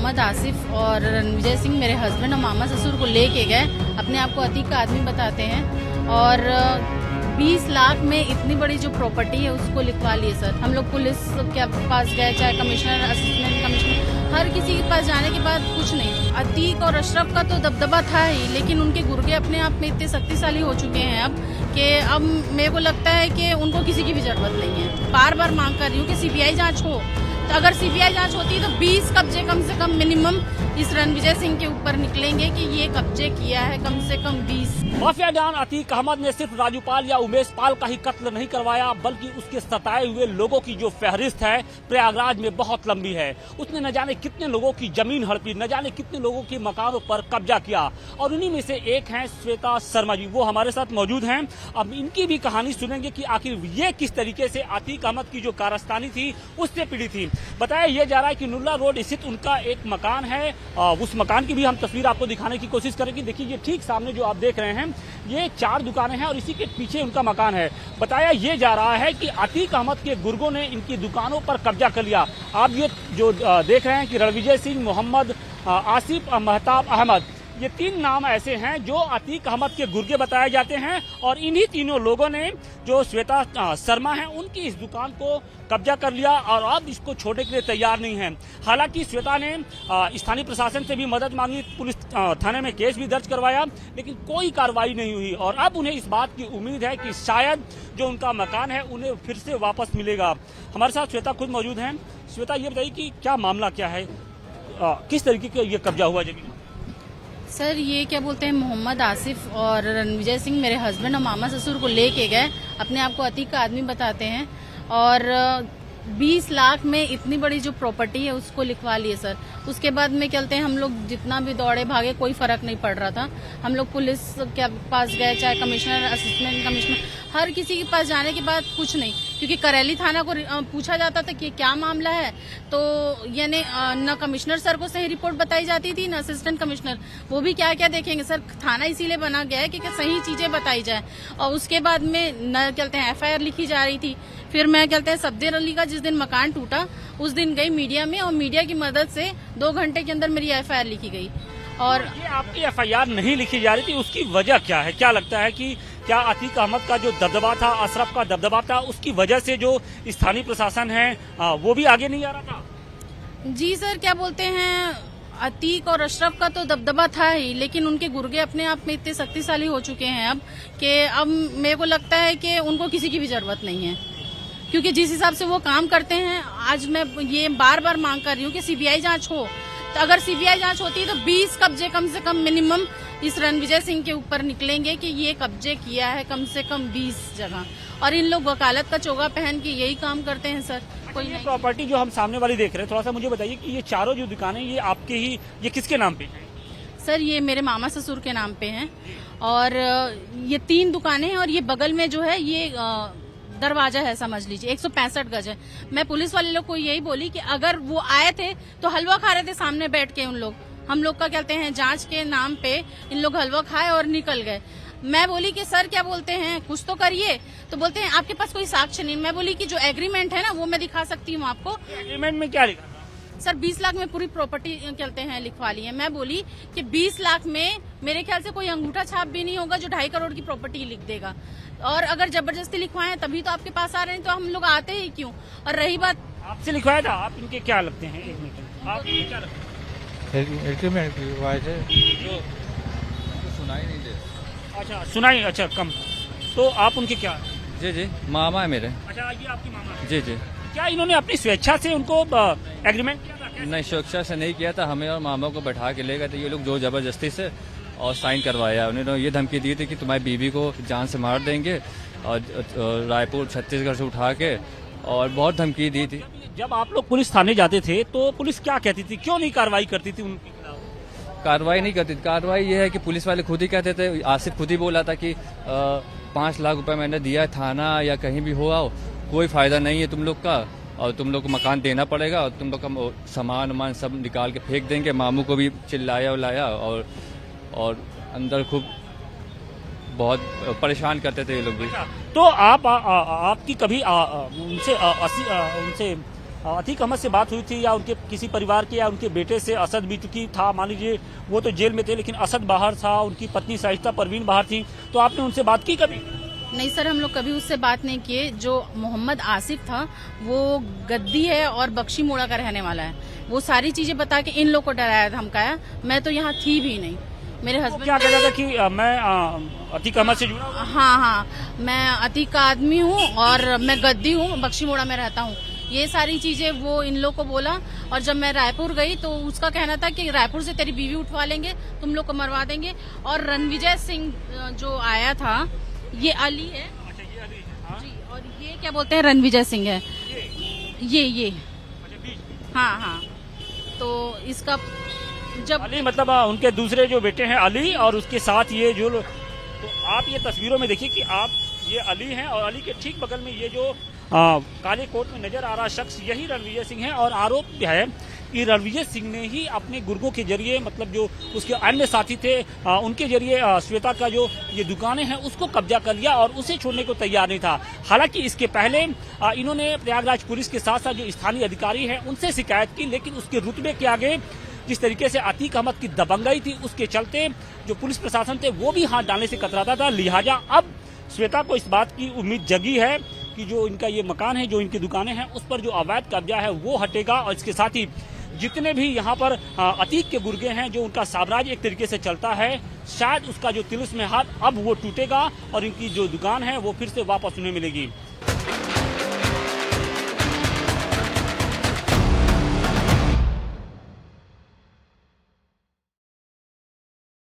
मोहम्मद आसिफ और रणविजय सिंह मेरे हस्बैंड और मामा ससुर को लेके गए। अपने आप को अतीक का आदमी बताते हैं और 20 लाख में इतनी बड़ी जो प्रॉपर्टी है उसको लिखवा लिए सर। हम लोग पुलिस के पास गए, चाहे कमिश्नर, असिस्टेंट कमिश्नर, हर किसी के पास जाने के बाद कुछ नहीं। अतीक और अशरफ का तो दबदबा था ही, लेकिन उनके गुर्गे अपने आप में इतने शक्तिशाली हो चुके हैं अब कि अब मेरे को लगता है कि उनको किसी की भी जरूरत नहीं है। बार बार मांग कर रही हूँ कि सीबीआई जांच हो। तो अगर सीबीआई जांच होती तो 20 कब्जे कम से कम मिनिमम इस रणविजय सिंह के ऊपर निकलेंगे कि ये कब्जे किया है, कम से कम 20। माफिया डॉन अतीक अहमद ने सिर्फ राजू पाल या उमेश पाल का ही कत्ल नहीं करवाया, बल्कि उसके सताए हुए लोगों की जो फहरिस्त है प्रयागराज में बहुत लंबी है। उसने न जाने कितने लोगों की जमीन हड़पी, न जाने कितने लोगों के मकानों पर कब्जा किया, और उन्हीं में से एक हैं श्वेता शर्मा जी। वो हमारे साथ मौजूद हैं। अब इनकी भी कहानी सुनेंगे कि आखिर ये किस तरीके से अतीक अहमद की जो कारस्तानी थी उससे पीड़ी थी। बताया यह जा रहा है कि नुल्ला रोड स्थित उनका एक मकान है, उस मकान की भी हम तस्वीर आपको दिखाने की कोशिश करेंगे। देखिए ये ठीक सामने जो आप देख रहे हैं ये 4 दुकानें हैं और इसी के पीछे उनका मकान है। बताया ये जा रहा है कि अतीक अहमद के गुर्गों ने इनकी दुकानों पर कब्जा कर लिया। आप ये जो देख रहे हैं कि रणविजय सिंह, मोहम्मद आसिफ, महताब अहमद, ये 3 नाम ऐसे हैं जो अतीक अहमद के गुर्गे बताए जाते हैं, और इन्हीं तीनों लोगों ने जो श्वेता शर्मा है उनकी इस दुकान को कब्जा कर लिया और अब इसको छोड़ने के लिए तैयार नहीं है। हालांकि श्वेता ने स्थानीय प्रशासन से भी मदद मांगी, पुलिस थाने में केस भी दर्ज करवाया, लेकिन कोई कार्रवाई नहीं हुई, और अब उन्हें इस बात की उम्मीद है कि शायद जो उनका मकान है उन्हें फिर से वापस मिलेगा। हमारे साथ श्वेता खुद मौजूद हैं। श्वेता, ये बताइए कि क्या मामला क्या है, किस तरीके का ये कब्जा हुआ जमीन? सर ये क्या बोलते हैं, मोहम्मद आसिफ और रणविजय सिंह मेरे हस्बैंड और मामा ससुर को लेके गए। अपने आप को अतीक का आदमी बताते हैं और 20 लाख में इतनी बड़ी जो प्रॉपर्टी है उसको लिखवा लिए सर। उसके बाद में चलते हैं, हम लोग जितना भी दौड़े भागे कोई फर्क नहीं पड़ रहा था। हम लोग पुलिस के पास गए, चाहे कमिश्नर, असिस्टेंट कमिश्नर, हर किसी के पास जाने के बाद कुछ नहीं, क्योंकि करेली थाना को पूछा जाता था कि क्या मामला है, तो यानी न कमिश्नर सर को सही रिपोर्ट बताई जाती थी, न असिस्टेंट कमिश्नर। वो भी क्या क्या देखेंगे सर, थाना इसीलिए बना गया है कि सही चीजें बताई जाए। और उसके बाद में न कहते हैं FIR लिखी जा रही थी। फिर मैं कहते हैं सफदर अली का जिस दिन मकान टूटा उस दिन गई मीडिया में, और मीडिया की मदद से 2 घंटे के अंदर मेरी FIR लिखी गई। और ये आपकी FIR नहीं लिखी जा रही थी, उसकी वजह क्या है? क्या लगता है कि क्या अतीक अहमद का जो दबदबा था, अशरफ का दबदबा था, उसकी वजह से जो स्थानीय प्रशासन है वो भी आगे नहीं आ रहा था? जी सर, क्या बोलते हैं, अतीक और अशरफ का तो दबदबा था ही, लेकिन उनके गुर्गे अपने आप में इतने शक्तिशाली हो चुके हैं अब कि अब मेरे को लगता है कि उनको किसी की भी जरूरत नहीं है, क्योंकि जिस हिसाब से वो काम करते हैं। आज मैं ये बार बार मांग कर रही हूँ कि सीबीआई जांच हो। तो अगर सीबीआई जांच होती तो 20 कब्जे कम से कम मिनिमम इस रणविजय सिंह के ऊपर निकलेंगे कि ये कब्जे किया है, कम से कम 20 जगह। और इन लोग वकालत का चोगा पहन के यही काम करते हैं सर। कोई ये प्रॉपर्टी जो हम सामने वाली देख रहे हैं, थोड़ा सा मुझे बताइए कि ये चारों जो दुकानें ये आपके ही, ये किसके नाम पे है? सर ये मेरे मामा ससुर के नाम पे हैं, और ये 3 दुकानें हैं, और ये बगल में जो है ये दरवाजा है, समझ लीजिए 165 गज है। मैं पुलिस वाले लोग को यही बोली कि अगर वो आए थे तो हलवा खा रहे थे सामने बैठ के, उन लोग हम लोग का कहते हैं जांच के नाम पे इन लोग हलवा खाए और निकल गए। मैं बोली कि सर क्या बोलते हैं, कुछ तो करिए। तो बोलते हैं आपके पास कोई साक्ष्य नहीं। मैं बोली कि जो एग्रीमेंट है ना वो मैं दिखा सकती हूँ आपको। एग्रीमेंट में क्या लिखा? सर 20 लाख में पूरी प्रॉपर्टी कहते हैं लिखवा ली है। मैं बोली कि 20 लाख में मेरे ख्याल से कोई अंगूठा छाप भी नहीं होगा जो 2.5 करोड़ की प्रॉपर्टी लिख देगा, और अगर जबरदस्ती लिखवाएं तभी तो आपके पास आ रहे हैं, तो हम लोग आते ही क्यों। और रही बात, आपसे लिखवाया था, आप इनके क्या लगते हैं? एक मिनट, आप क्या लगते हैं? एग्रीमेंट लिखवाए थे जो सुनाई नहीं दे। अच्छा सुनाई, अच्छा कम। तो आप उनके क्या? जी मामा है मेरे। अच्छा ये आपकी मामा है? जी क्या इन्होंने अपनी स्वेच्छा से उनको एग्रीमेंट किया था? नहीं, स्वेच्छा से नहीं किया था, हमें और मामा को बैठा के ले गए थे ये लोग, जो जबरदस्ती से, और साइन करवाया। उन्होंने ये धमकी दी थी कि तुम्हारी बीवी को जान से मार देंगे, और रायपुर छत्तीसगढ़ से उठा के, और बहुत धमकी दी थी। जब आप लोग पुलिस थाने जाते थे तो पुलिस क्या कहती थी, क्यों नहीं कार्रवाई करती थी उनके खिलाफ? कार्रवाई नहीं करती थी। कार्रवाई ये है कि पुलिस वाले खुद ही कहते थे, आसिफ खुद ही बोला था कि 5 लाख रुपए मैंने दिया है, थाना या कहीं भी हो आओ, कोई फायदा नहीं है तुम लोग का, और तुम लोग को मकान देना पड़ेगा, और तुम लोग का सामान वामान सब निकाल के फेंक देंगे। मामू को भी चिल्लाया उलाया, और अंदर खूब बहुत परेशान करते थे ये लोग भी। तो आपकी कभी उनसे अतीक अहमद से बात हुई थी या उनके किसी परिवार के या उनके बेटे से? असद भी चूंकि था, मान लीजिए वो तो जेल में थे, लेकिन असद बाहर था, उनकी पत्नी शाइस्ता परवीन बाहर थी, तो आपने उनसे बात की कभी? नहीं सर, हम लोग कभी उससे बात नहीं किए। जो मोहम्मद आसिफ था वो गद्दी है और बख्शी मोड़ा का रहने वाला है। वो सारी चीजें बता के इन लोग को डराया धमकाया। मैं तो यहाँ थी भी नहीं। मेरे वो हस्बैंड क्या कहता था कि मैं अतीक अहमद से जुड़ा हूं? हाँ, मैं अतीक का आदमी हूँ और मैं गद्दी हूँ, बख्शी मोड़ा में रहता हूँ। ये सारी चीजें वो इन लोग को बोला। और जब मैं रायपुर गई तो उसका कहना था कि रायपुर से तेरी बीवी उठवा लेंगे, तुम लोग को मरवा देंगे। और रणविजय सिंह जो आया था, ये अली है। अच्छा, ये अली है, हाँ? जी, और ये क्या बोलते हैं, रणविजय सिंह है। ये अच्छा, बीच में। हाँ। तो इसका जब अली मतलब उनके दूसरे जो बेटे हैं अली, और उसके साथ ये जो तो आप ये तस्वीरों में देखिए कि आप ये अली हैं और अली के ठीक बगल में ये जो काले कोट में नजर आ रहा शख्स, यही रणविजय सिंह है। और आरोप है कि रणविजय सिंह ने ही अपने गुर्गों के जरिए, मतलब जो उसके अन्य साथी थे उनके जरिए श्वेता का जो ये दुकानें हैं उसको कब्जा कर लिया और उसे छोड़ने को तैयार नहीं था। हालांकि इसके पहले इन्होंने प्रयागराज पुलिस के साथ साथ जो स्थानीय अधिकारी हैं उनसे शिकायत की, लेकिन उसके रुतबे के आगे जिस तरीके से अतीक अहमद की दबंगई थी उसके चलते जो पुलिस प्रशासन थे वो भी हाथ डालने से कतराता था। लिहाजा अब श्वेता को इस बात की उम्मीद जगी है कि जो इनका ये मकान है, जो इनकी दुकानें हैं, उस पर जो अवैध कब्जा है वो हटेगा। और इसके साथ ही जितने भी यहाँ पर अतीक के गुर्गे हैं, जो उनका साम्राज्य एक तरीके से चलता है, शायद उसका जो तिलिस्म है हाथ अब वो टूटेगा और इनकी जो दुकान है वो फिर से वापस उन्हें मिलेगी।